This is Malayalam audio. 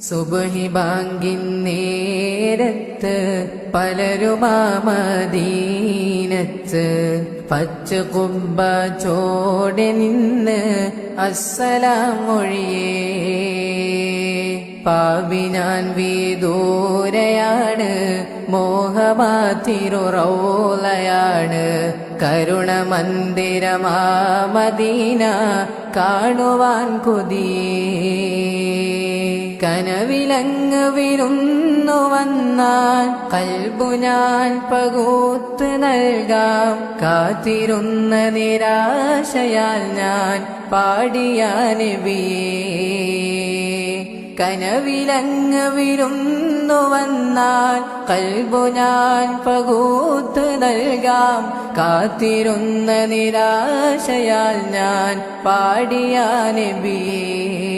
സുബ്ഹി ബാങ്കിൻ നേരത്ത് പലരുമാ മദീനത്ത് പച്ച കുബ്ബ ചോടെ നിന്ന് അസ്സലാം മൊഴിയേ. പാവിനാൻ വിദൂരയാണ്, മോഹമാതിരു റൗളയാണ്, കരുണമന്ദിരമാ മദീന കാണുവാൻ കൊതിയേ. കനവിലങ്ങ് വിരുന്നു വന്നാൽ കൽബു ഞാൻ പകുത്ത് നൽകാം, കാത്തിരുന്ന നിരാശയാൽ ഞാൻ പാടിയ നബിയേ. കനവിലങ്ങ് വിരുന്നു വന്നാൽ കൽബു ഞാൻ പകുത്ത് നൽകാം, കാത്തിരുന്ന നിരാശയാൽ ഞാൻ പാടിയ നബിയേ.